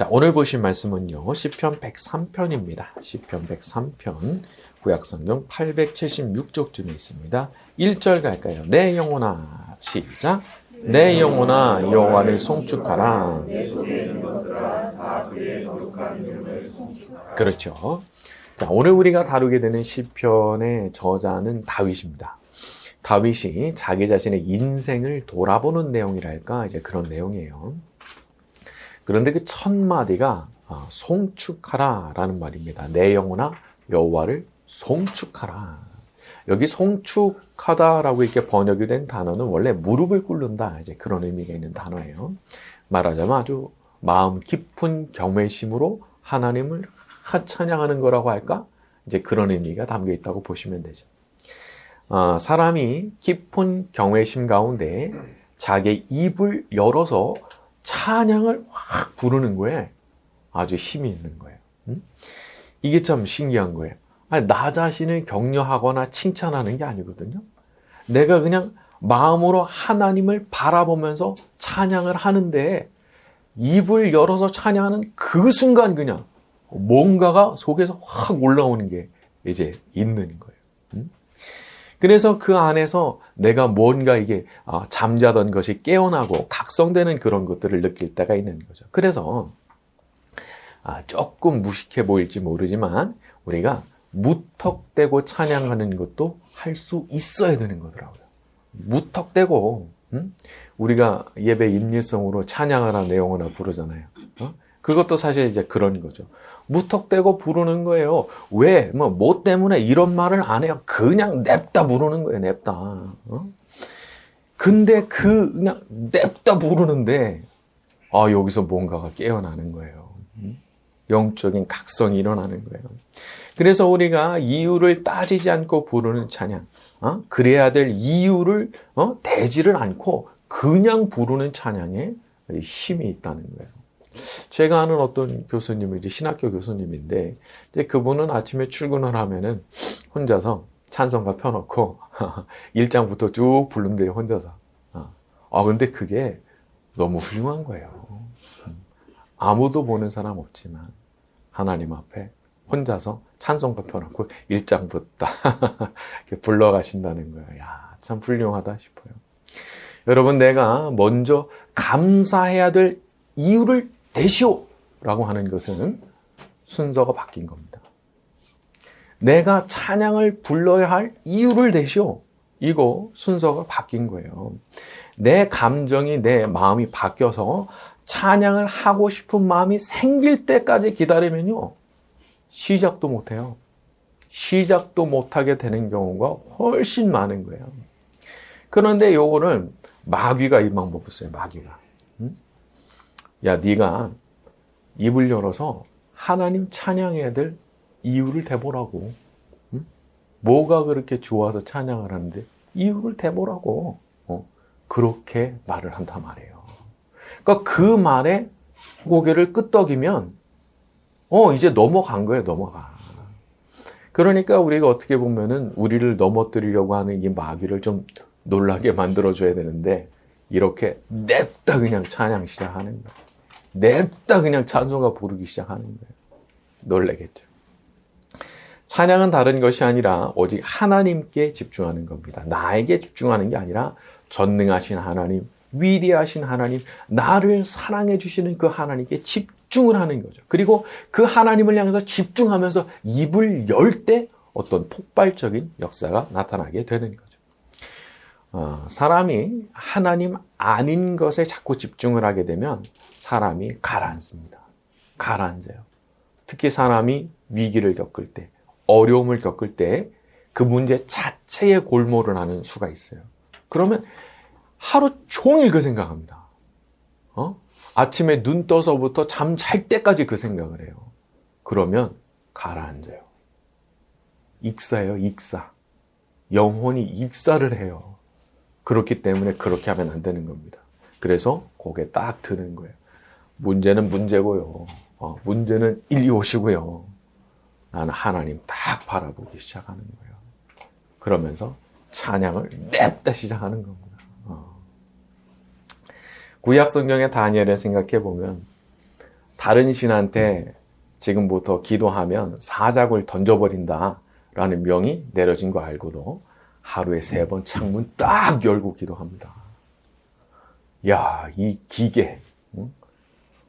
자, 오늘 보실 말씀은요, 시편 103편입니다. 시편 103편, 구약성경 876쪽쯤에 있습니다. 1절 갈까요? 내 영혼아, 시작. 내 영혼아, 여호와를 송축하라. 그렇죠. 자, 오늘 우리가 다루게 되는 시편의 저자는 다윗입니다. 다윗이 자기 자신의 인생을 돌아보는 내용이랄까, 이제 그런 내용이에요. 그런데 그 첫 마디가 송축하라 라는 말입니다. 내 영혼아 여호와를 송축하라. 여기 송축하다라고 이렇게 번역이 된 단어는 원래 무릎을 꿇는다, 이제 그런 의미가 있는 단어예요. 말하자면 아주 마음 깊은 경외심으로 하나님을 찬양하는 거라고 할까? 이제 그런 의미가 담겨 있다고 보시면 되죠. 사람이 깊은 경외심 가운데 자기 입을 열어서 찬양을 확 부르는 거에 아주 힘이 있는 거예요. 이게 참 신기한 거예요. 아니, 나 자신을 격려하거나 칭찬하는 게 아니거든요. 내가 그냥 마음으로 하나님을 바라보면서 찬양을 하는데 입을 열어서 찬양하는 그 순간 그냥 뭔가가 속에서 확 올라오는 게 이제 있는 거예요. 그래서 그 안에서 내가 뭔가 이게 잠자던 것이 깨어나고 각성되는 그런 것들을 느낄 때가 있는 거죠. 그래서 조금 무식해 보일지 모르지만 우리가 무턱대고 찬양하는 것도 할 수 있어야 되는 거더라고요. 무턱대고 우리가 예배 임일성으로 찬양하라 내용하나 부르잖아요. 그것도 사실 이제 그런 거죠. 무턱대고 부르는 거예요. 왜? 뭐 때문에 이런 말을 안 해요. 그냥 냅다 부르는 거예요. 냅다. 근데 그냥 냅다 부르는데 여기서 뭔가가 깨어나는 거예요. 영적인 각성이 일어나는 거예요. 그래서 우리가 이유를 따지지 않고 부르는 찬양, 그래야 될 이유를 대지를 않고 그냥 부르는 찬양에 힘이 있다는 거예요. 제가 아는 어떤 교수님은 이제 신학교 교수님인데, 이제 그분은 아침에 출근을 하면은 혼자서 찬송가 펴놓고 1장부터 쭉 부른대요, 혼자서. 근데 그게 너무 훌륭한 거예요. 아무도 보는 사람 없지만 하나님 앞에 혼자서 찬송가 펴놓고 1장부터 이렇게 불러가신다는 거예요. 야, 참 훌륭하다 싶어요. 여러분, 내가 먼저 감사해야 될 이유를 대시오 라고 하는 것은 순서가 바뀐 겁니다. 내가 찬양을 불러야 할 이유를 대시오. 이거 순서가 바뀐 거예요. 내 감정이, 내 마음이 바뀌어서 찬양을 하고 싶은 마음이 생길 때까지 기다리면요, 시작도 못해요. 시작도 못하게 되는 경우가 훨씬 많은 거예요. 그런데 요거는 마귀가 이 방법을 써요. 마귀가. 야, 네가 입을 열어서 하나님 찬양해야 될 이유를 대보라고. 뭐가 그렇게 좋아서 찬양을 하는데 이유를 대보라고. 그렇게 말을 한단 말이에요. 그러니까 그 말에 고개를 끄덕이면 이제 넘어간 거예요. 넘어가. 그러니까 우리가 어떻게 보면은 우리를 넘어뜨리려고 하는 이 마귀를 좀 놀라게 만들어줘야 되는데, 이렇게 냅다 그냥 찬양 시작하는 거예요. 냅다 그냥 찬송가 부르기 시작하는 거예요. 놀라겠죠. 찬양은 다른 것이 아니라 오직 하나님께 집중하는 겁니다. 나에게 집중하는 게 아니라 전능하신 하나님, 위대하신 하나님, 나를 사랑해 주시는 그 하나님께 집중을 하는 거죠. 그리고 그 하나님을 향해서 집중하면서 입을 열 때 어떤 폭발적인 역사가 나타나게 되는 거죠. 사람이 하나님 아닌 것에 자꾸 집중을 하게 되면 사람이 가라앉습니다. 가라앉아요. 특히 사람이 위기를 겪을 때, 어려움을 겪을 때 그 문제 자체에 골몰을 하는 수가 있어요. 그러면 하루 종일 그 생각합니다. 아침에 눈 떠서부터 잠 잘 때까지 그 생각을 해요. 그러면 가라앉아요. 익사예요, 익사. 영혼이 익사를 해요. 그렇기 때문에 그렇게 하면 안 되는 겁니다. 그래서 거기에 딱 드는 거예요. 문제는 문제고요. 문제는 일리 오시고요. 나는 하나님 딱 바라보기 시작하는 거예요. 그러면서 찬양을 냅다 시작하는 겁니다. 구약 성경의 다니엘을 생각해 보면 다른 신한테 지금부터 기도하면 사자굴 던져버린다라는 명이 내려진 거 알고도 하루에 3번 창문 딱 열고 기도합니다. 야, 이 기계,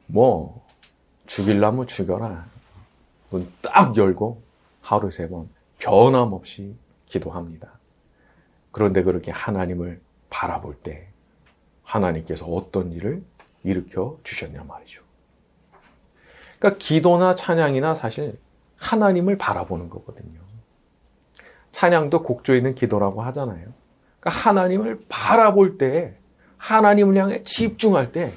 뭐 죽이려면 죽여라. 문 딱 열고 하루 3번 변함없이 기도합니다. 그런데 그렇게 하나님을 바라볼 때 하나님께서 어떤 일을 일으켜 주셨냐 말이죠. 그러니까 기도나 찬양이나 사실 하나님을 바라보는 거거든요. 찬양도 곡조 있는 기도라고 하잖아요. 그러니까 하나님을 바라볼 때, 하나님을 향해 집중할 때,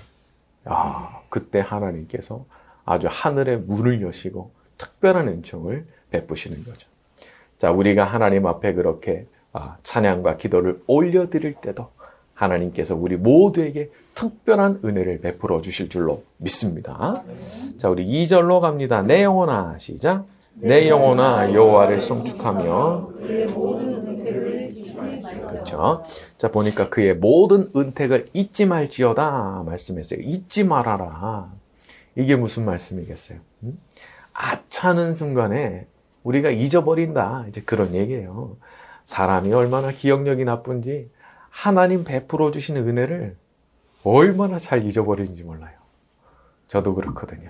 그때 하나님께서 아주 하늘의 문을 여시고 특별한 은총을 베푸시는 거죠. 자, 우리가 하나님 앞에 그렇게 찬양과 기도를 올려드릴 때도 하나님께서 우리 모두에게 특별한 은혜를 베풀어 주실 줄로 믿습니다. 자, 우리 2절로 갑니다. 내 영혼아, 시작. 내 영혼아 여호와를 송축하며 그렇죠. 자, 보니까 그의 모든 은택을 잊지 말지어다 말씀했어요. 잊지 말아라. 이게 무슨 말씀이겠어요? 아차는 순간에 우리가 잊어버린다. 이제 그런 얘기예요. 사람이 얼마나 기억력이 나쁜지 하나님 베풀어 주시는 은혜를 얼마나 잘 잊어버리는지 몰라요. 저도 그렇거든요.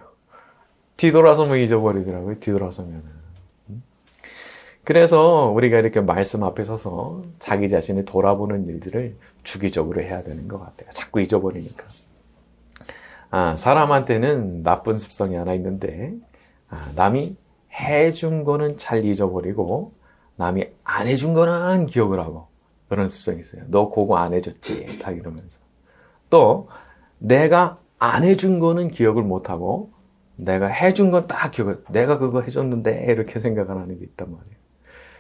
뒤돌아서면 잊어버리더라고요. 뒤돌아서면은. 그래서 우리가 이렇게 말씀 앞에 서서 자기 자신을 돌아보는 일들을 주기적으로 해야 되는 것 같아요. 자꾸 잊어버리니까. 사람한테는 나쁜 습성이 하나 있는데, 남이 해준 거는 잘 잊어버리고, 남이 안 해준 거는 기억을 하고, 그런 습성이 있어요. 너 그거 안 해줬지? 다 이러면서. 또, 내가 안 해준 거는 기억을 못하고, 내가 해준 건 딱 기억을, 내가 그거 해줬는데, 이렇게 생각을 하는 게 있단 말이에요.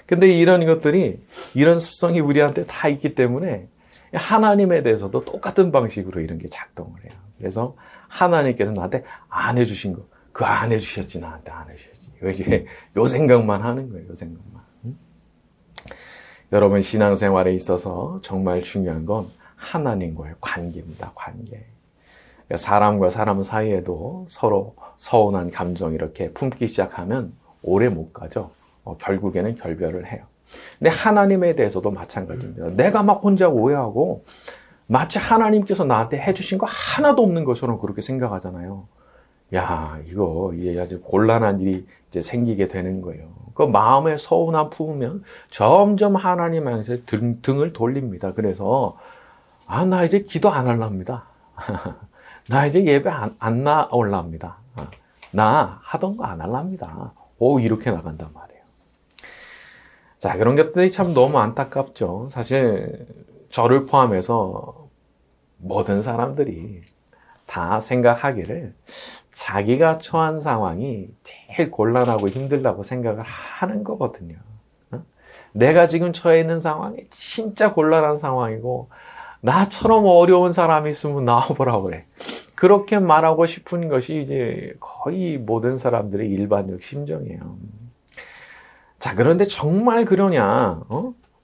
근데 이런 것들이, 이런 습성이 우리한테 다 있기 때문에, 하나님에 대해서도 똑같은 방식으로 이런 게 작동을 해요. 그래서 하나님께서 나한테 안 해주신 거, 그거 안 해주셨지, 나한테 안 해주셨지. 이제 요 생각만 하는 거예요, 요 생각만. 여러분, 신앙생활에 있어서 정말 중요한 건 하나님과의 관계입니다, 관계. 사람과 사람 사이에도 서로 서운한 감정 이렇게 품기 시작하면 오래 못 가죠. 결국에는 결별을 해요. 근데 하나님에 대해서도 마찬가지입니다. 내가 막 혼자 오해하고 마치 하나님께서 나한테 해주신 거 하나도 없는 것처럼 그렇게 생각하잖아요. 야, 이게 아주 곤란한 일이 이제 생기게 되는 거예요. 그 마음에 서운함 품으면 점점 하나님 향해서 등을 돌립니다. 그래서 나 이제 기도 안 할랍니다. 나 이제 예배 안 나올랍니다. 나 하던 거 안 할랍니다. 이렇게 나간단 말이에요. 자, 그런 것들이 참 너무 안타깝죠. 사실 저를 포함해서 모든 사람들이 다 생각하기를 자기가 처한 상황이 제일 곤란하고 힘들다고 생각을 하는 거거든요. 내가 지금 처해 있는 상황이 진짜 곤란한 상황이고 나처럼 어려운 사람이 있으면 나와보라 그래. 그렇게 말하고 싶은 것이 이제 거의 모든 사람들의 일반적 심정이에요. 자, 그런데 정말 그러냐?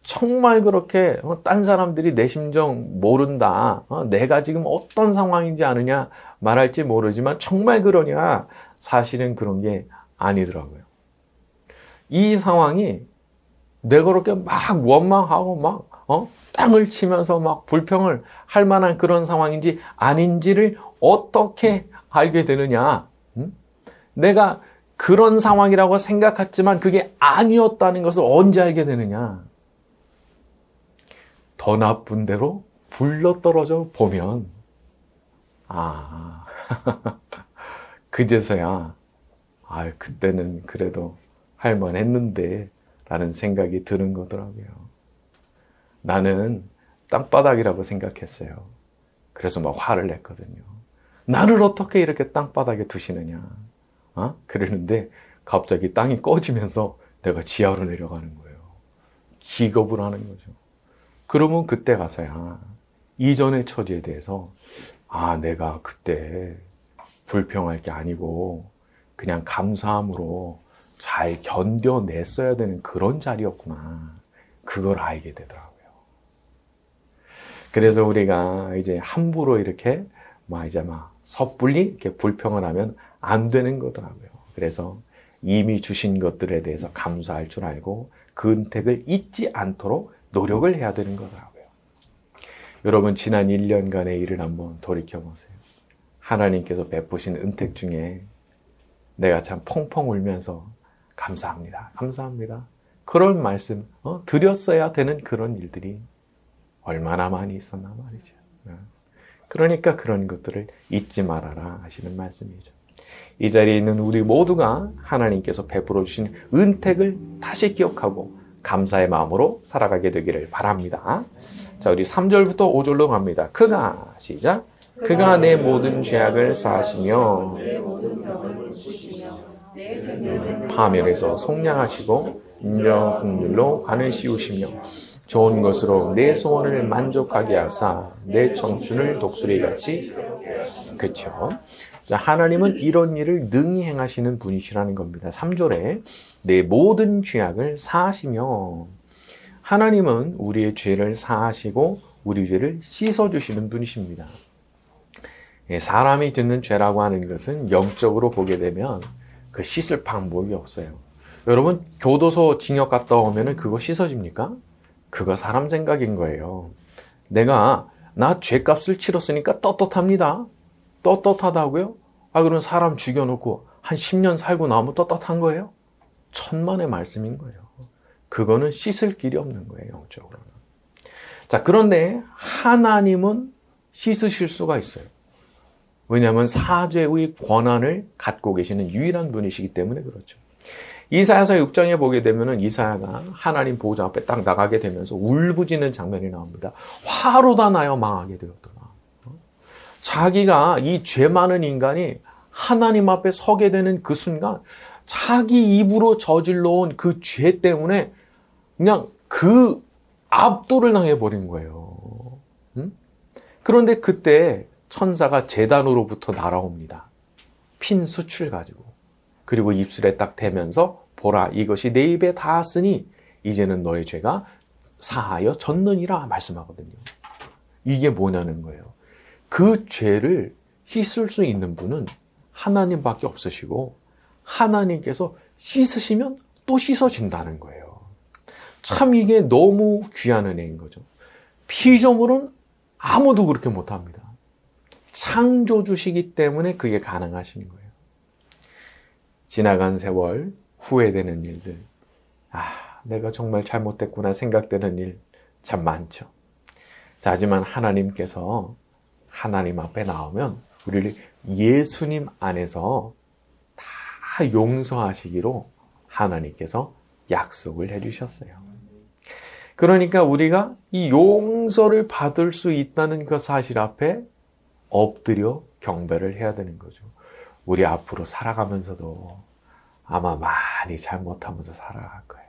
정말 그렇게 딴 사람들이 내 심정 모른다. 내가 지금 어떤 상황인지 아느냐 말할지 모르지만 정말 그러냐? 사실은 그런 게 아니더라고요. 이 상황이 내가 그렇게 막 원망하고 막 땅을 치면서 막 불평을 할 만한 그런 상황인지 아닌지를 어떻게 알게 되느냐? 내가 그런 상황이라고 생각했지만 그게 아니었다는 것을 언제 알게 되느냐? 더 나쁜 대로 굴러떨어져 보면 그제서야 그때는 그래도 할만했는데 라는 생각이 드는 거더라고요. 나는 땅바닥이라고 생각했어요. 그래서 막 화를 냈거든요. 나를 어떻게 이렇게 땅바닥에 두시느냐? 그러는데 갑자기 땅이 꺼지면서 내가 지하로 내려가는 거예요. 기겁을 하는 거죠. 그러면 그때 가서야 이전의 처지에 대해서 내가 그때 불평할 게 아니고 그냥 감사함으로 잘 견뎌냈어야 되는 그런 자리였구나. 그걸 알게 되더라고요. 그래서 우리가 이제 함부로 이렇게 섣불리 이렇게 불평을 하면 안 되는 거더라고요. 그래서 이미 주신 것들에 대해서 감사할 줄 알고 그 은택을 잊지 않도록 노력을 해야 되는 거더라고요. 여러분 지난 1년간의 일을 한번 돌이켜보세요. 하나님께서 베푸신 은택 중에 내가 참 펑펑 울면서 감사합니다. 감사합니다. 그런 말씀 드렸어야 되는 그런 일들이 얼마나 많이 있었나 말이죠. 그러니까 그런 것들을 잊지 말아라 하시는 말씀이죠. 이 자리에 있는 우리 모두가 하나님께서 베풀어 주신 은택을 다시 기억하고 감사의 마음으로 살아가게 되기를 바랍니다. 자, 우리 3절부터 5절로 갑니다. 그가 시작. 그가 내 모든 죄악을 사하시며 파멸해서 속량하시고 인정 긍휼로 관을 씌우시며 좋은 것으로 내 소원을 만족하게 하사 내 청춘을 독수리같이 그렇죠. 하나님은 이런 일을 능히 행하시는 분이시라는 겁니다. 3절에 내 모든 죄악을 사하시며 하나님은 우리의 죄를 사하시고 우리 죄를 씻어주시는 분이십니다. 사람이 짓는 죄라고 하는 것은 영적으로 보게 되면 그 씻을 방법이 없어요. 여러분 교도소 징역 갔다 오면 그거 씻어집니까? 그거 사람 생각인 거예요. 나 죄값을 치렀으니까 떳떳합니다. 떳떳하다고요? 그럼 사람 죽여놓고 한 10년 살고 나오면 떳떳한 거예요? 천만의 말씀인 거예요. 그거는 씻을 길이 없는 거예요, 영적으로는. 자, 그런데 하나님은 씻으실 수가 있어요. 왜냐하면 사죄의 권한을 갖고 계시는 유일한 분이시기 때문에 그렇죠. 이사야서 6장에 보게 되면은 이사야가 하나님 보좌 앞에 딱 나가게 되면서 울부짖는 장면이 나옵니다. 화로 다 나여 망하게 되었더라. 자기가 이 죄 많은 인간이 하나님 앞에 서게 되는 그 순간 자기 입으로 저질러 온 그 죄 때문에 그냥 그 압도를 당해버린 거예요. 그런데 그때 천사가 제단으로부터 날아옵니다. 핀 숯을 가지고. 그리고 입술에 딱 대면서 보라 이것이 내 입에 닿았으니 이제는 너의 죄가 사하여 졌느니라 말씀하거든요. 이게 뭐냐는 거예요. 그 죄를 씻을 수 있는 분은 하나님밖에 없으시고 하나님께서 씻으시면 또 씻어진다는 거예요. 참 이게 너무 귀한 은혜인 거죠. 피조물은 아무도 그렇게 못합니다. 창조주시기 때문에 그게 가능하신 거예요. 지나간 세월, 후회되는 일들, 내가 정말 잘못됐구나 생각되는 일 참 많죠. 자, 하지만 하나님께서 하나님 앞에 나오면 우리를 예수님 안에서 다 용서하시기로 하나님께서 약속을 해주셨어요. 그러니까 우리가 이 용서를 받을 수 있다는 그 사실 앞에 엎드려 경배를 해야 되는 거죠. 우리 앞으로 살아가면서도 아마 많이 잘못하면서 살아갈 거예요.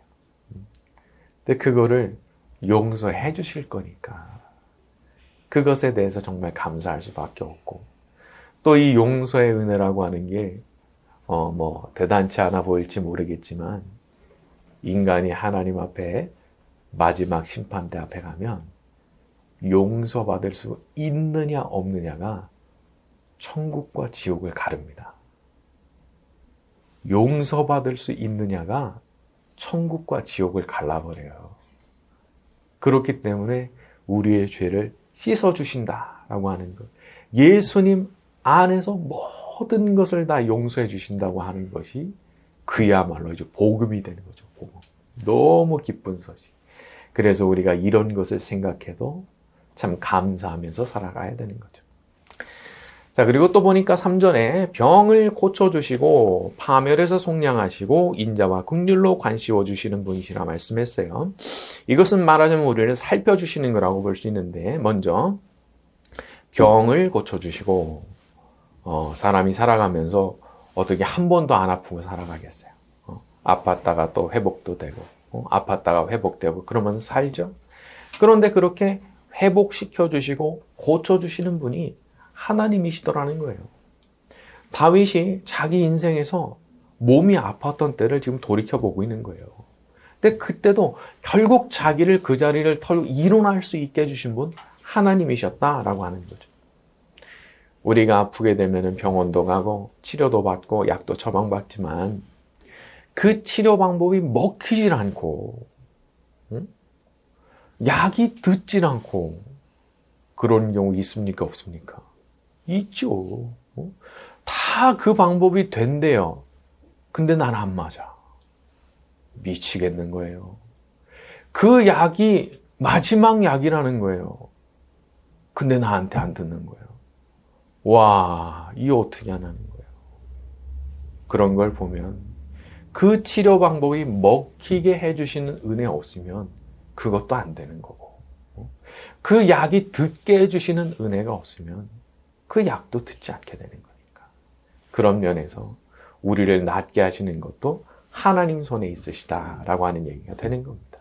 근데 그거를 용서해 주실 거니까 그것에 대해서 정말 감사할 수밖에 없고 또 이 용서의 은혜라고 하는 게 대단치 않아 보일지 모르겠지만 인간이 하나님 앞에 마지막 심판대 앞에 가면 용서받을 수 있느냐 없느냐가 천국과 지옥을 가릅니다. 용서받을 수 있느냐가 천국과 지옥을 갈라버려요. 그렇기 때문에 우리의 죄를 씻어주신다라고 하는 것. 예수님 안에서 모든 것을 다 용서해 주신다고 하는 것이 그야말로 이제 복음이 되는 거죠. 복음. 너무 기쁜 소식. 그래서 우리가 이런 것을 생각해도 참 감사하면서 살아가야 되는 거죠. 자, 그리고 또 보니까 3절에 병을 고쳐주시고 파멸해서 속량하시고 인자와 긍휼로 관씌워 주시는 분이시라 말씀했어요. 이것은 말하자면 우리를 살펴주시는 거라고 볼 수 있는데 먼저 병을 고쳐주시고 사람이 살아가면서 어떻게 한 번도 안 아프고 살아가겠어요. 아팠다가 또 회복도 되고 아팠다가 회복되고 그러면서 살죠. 그런데 그렇게 회복시켜 주시고 고쳐 주시는 분이 하나님이시더라는 거예요. 다윗이 자기 인생에서 몸이 아팠던 때를 지금 돌이켜보고 있는 거예요. 근데 그때도 결국 자기를 그 자리를 털고 일어날 수 있게 해주신 분 하나님이셨다라고 하는 거죠. 우리가 아프게 되면 병원도 가고 치료도 받고 약도 처방받지만 그 치료 방법이 먹히질 않고 약이 듣질 않고 그런 경우 있습니까? 없습니까? 있죠. 다 그 방법이 된대요. 근데 난 안 맞아. 미치겠는 거예요. 그 약이 마지막 약이라는 거예요. 근데 나한테 안 듣는 거예요. 와, 이거 어떻게 하냐는 거예요. 그런 걸 보면 그 치료 방법이 먹히게 해주시는 은혜 없으면 그것도 안 되는 거고, 그 약이 듣게 해주시는 은혜가 없으면 그 약도 듣지 않게 되는 거니까. 그런 면에서 우리를 낫게 하시는 것도 하나님 손에 있으시다라고 하는 얘기가 되는 겁니다.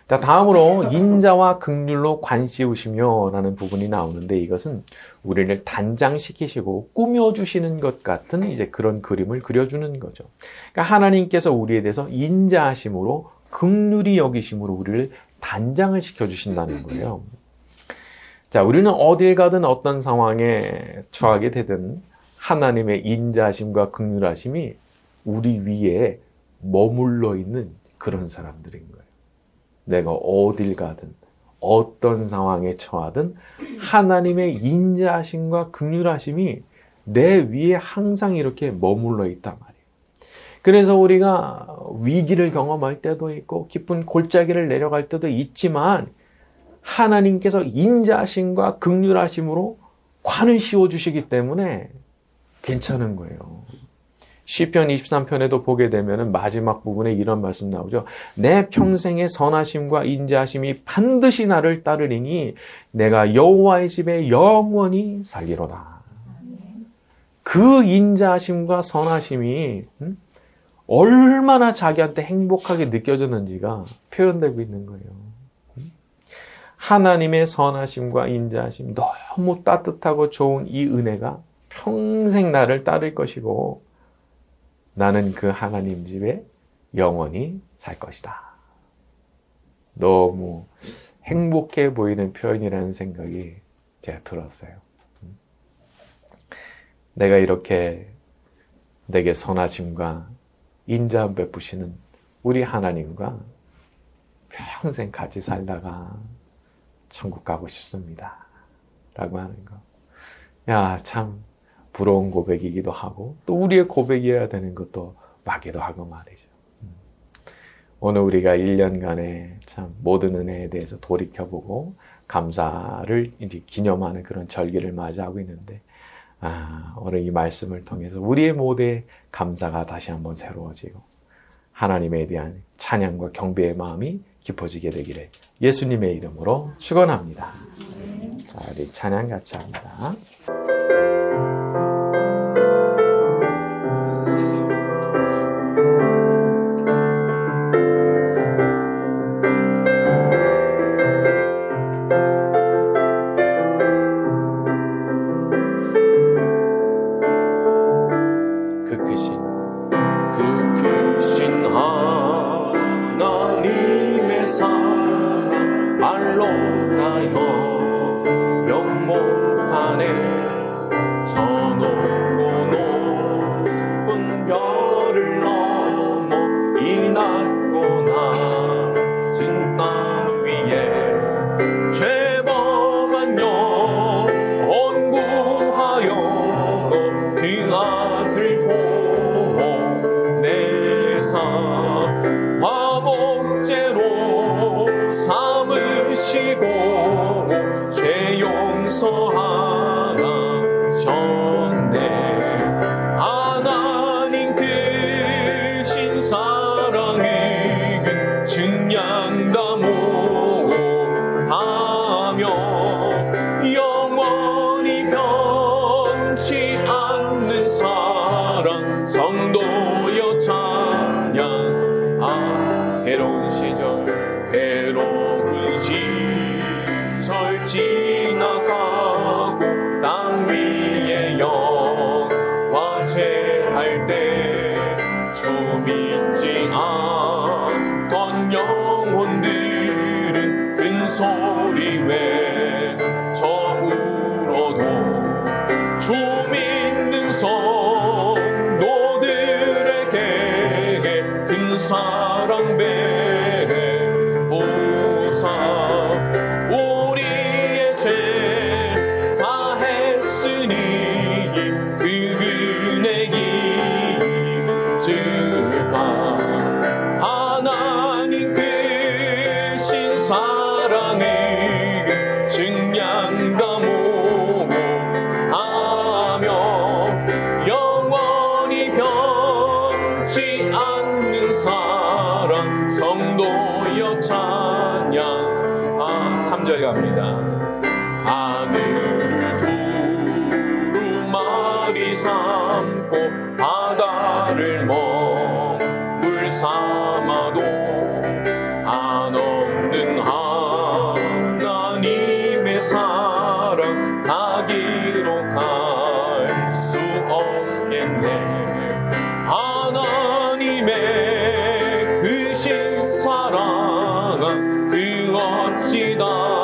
자, 다음으로 인자와 긍휼로 관씌우시며 라는 부분이 나오는데, 이것은 우리를 단장시키시고 꾸며주시는 것 같은 이제 그런 그림을 그려주는 거죠. 그러니까 하나님께서 우리에 대해서 인자하심으로 긍휼히 여기심으로 우리를 단장을 시켜주신다는 거예요. 자, 우리는 어딜 가든 어떤 상황에 처하게 되든 하나님의 인자하심과 긍휼하심이 우리 위에 머물러 있는 그런 사람들인 거예요. 내가 어딜 가든 어떤 상황에 처하든 하나님의 인자하심과 긍휼하심이 내 위에 항상 이렇게 머물러 있단 말이에요. 그래서 우리가 위기를 경험할 때도 있고 기쁜 골짜기를 내려갈 때도 있지만 하나님께서 인자하심과 긍휼하심으로 관을 씌워주시기 때문에 괜찮은 거예요. 시편 23편에도 보게 되면 마지막 부분에 이런 말씀 나오죠. 내 평생의 선하심과 인자하심이 반드시 나를 따르리니 내가 여호와의 집에 영원히 살리로다. 그 인자하심과 선하심이 얼마나 자기한테 행복하게 느껴졌는지가 표현되고 있는 거예요. 하나님의 선하심과 인자하심, 너무 따뜻하고 좋은 이 은혜가 평생 나를 따를 것이고 나는 그 하나님 집에 영원히 살 것이다. 너무 행복해 보이는 표현이라는 생각이 제가 들었어요. 내가 이렇게 내게 선하심과 인자함 베푸시는 우리 하나님과 평생 같이 살다가 천국 가고 싶습니다. 라고 하는 거. 야, 참 부러운 고백이기도 하고 또 우리의 고백이어야 되는 것도 맞기도 하고 말이죠. 오늘 우리가 1년간의 참 모든 은혜에 대해서 돌이켜보고 감사를 이제 기념하는 그런 절기를 맞이하고 있는데, 오늘 이 말씀을 통해서 우리의 모두의 감사가 다시 한번 새로워지고 하나님에 대한 찬양과 경배의 마음이 깊어지게 되기를 예수님의 이름으로 축원합니다. 자, 우리 찬양 같이 합니다. 3절 갑니다. 하늘을 두루마리 삼고 바다를 먹물 삼아도 한없는 하나님의 사랑 다 기록할 수 없겠네. 하나님의 크신 사랑 그 어찌 달았을까.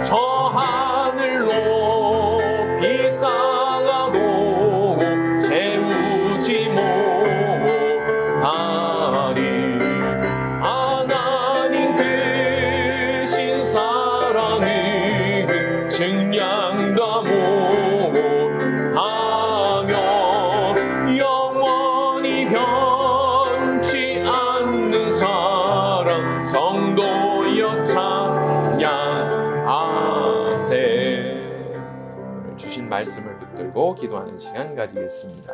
저 하늘로 비싸가도 채우지 못하리. 하나님 크신 사랑은 증량다 못하며 영원히 변치 않는 사랑 성도여 찬양하세. 오늘 주신 말씀을 붙들고 기도하는 시간 가지겠습니다.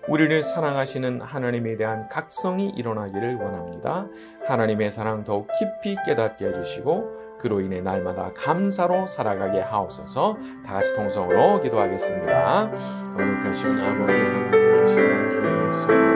우리를 사랑하시는 하나님에 대한 각성이 일어나기를 원합니다. 하나님의 사랑 더욱 깊이 깨닫게 해주시고 그로 인해 날마다 감사로 살아가게 하옵소서. 다 같이 통성으로 기도하겠습니다. 거룩하신 아버지 하나님 시간 주옵소서.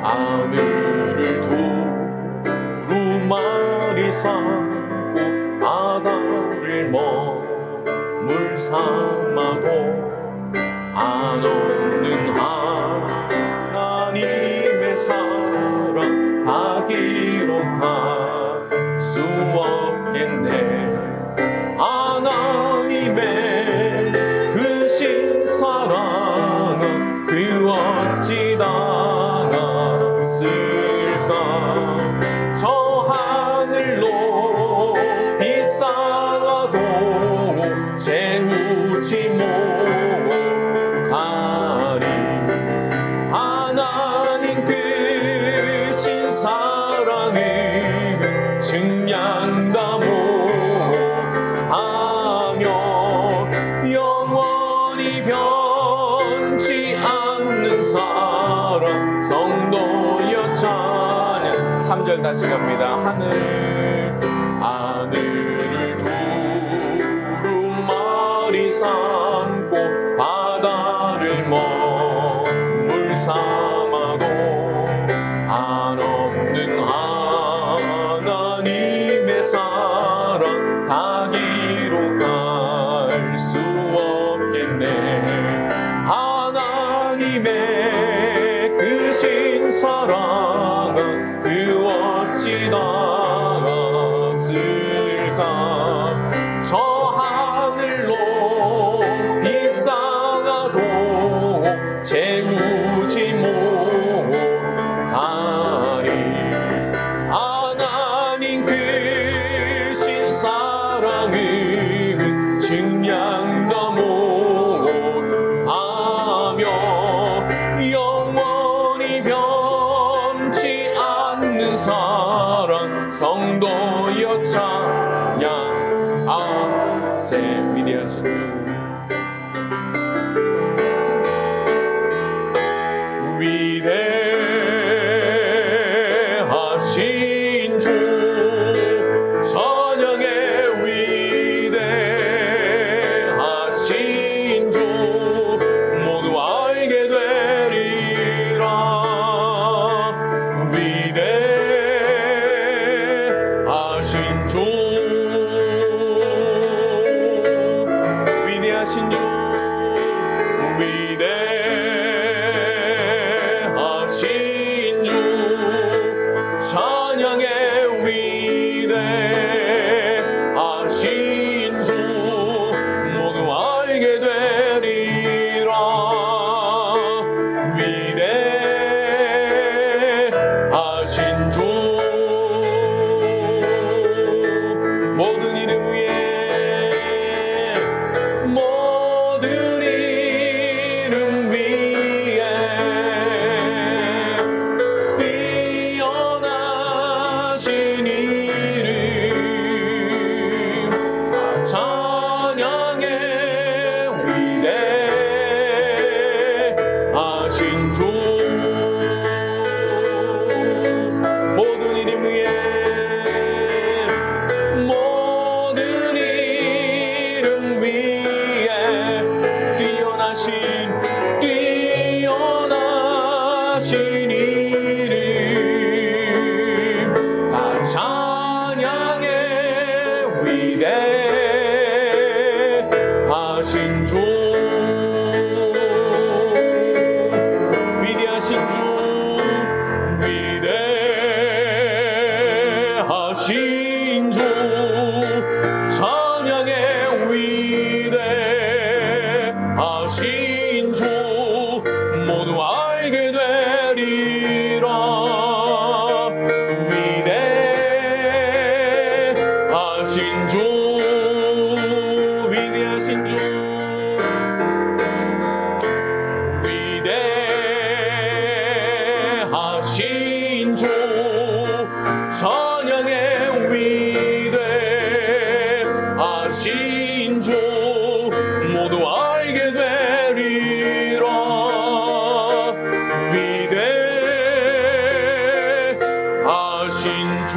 하늘을 두루마리 삼고 바다를 먹물 삼아도 한없는 하나님의 사랑 다 기록할 수 없겠네. 하나님의 크신 사랑은 그 어찌 달았을까. 저 하늘로 비싸도 채우지 못하리. 하나님 크신 사랑은 증량다 못하며 영원히 변치 않는 사랑 성도여 찬양. 3절 다시 갑니다. 하늘을 두루마리 삼고 바다를 먹물 삼아도 한없는 하나님의 사랑 다 기록할 수 없겠네. 하나님의 크신 사랑은 그 어찌 달았을까. 저 하늘로 비싸도 채우지 못하리. 하나님 크신 사랑은 증량다 못하며 영원히 변치 않는 사랑 위대하신 주 찬양해 위대하신 주 모두 알게 되리라 위대하신 주 모든 이름 위에 모든 이름 위에 뛰어나신 이름 다 찬양해 위대하신 주 모든 이름 위에 모든 이름 위에 뛰어나신 이름 다 찬양해 위대하신 주 위대하신 주 위대하신 주 찬양해 위대하신 주 모두 알게 되리라 위대하신 주 위대하신 주 위대하신 주 찬양해 위대하신 주 모두 알게 되리라 위대하신 주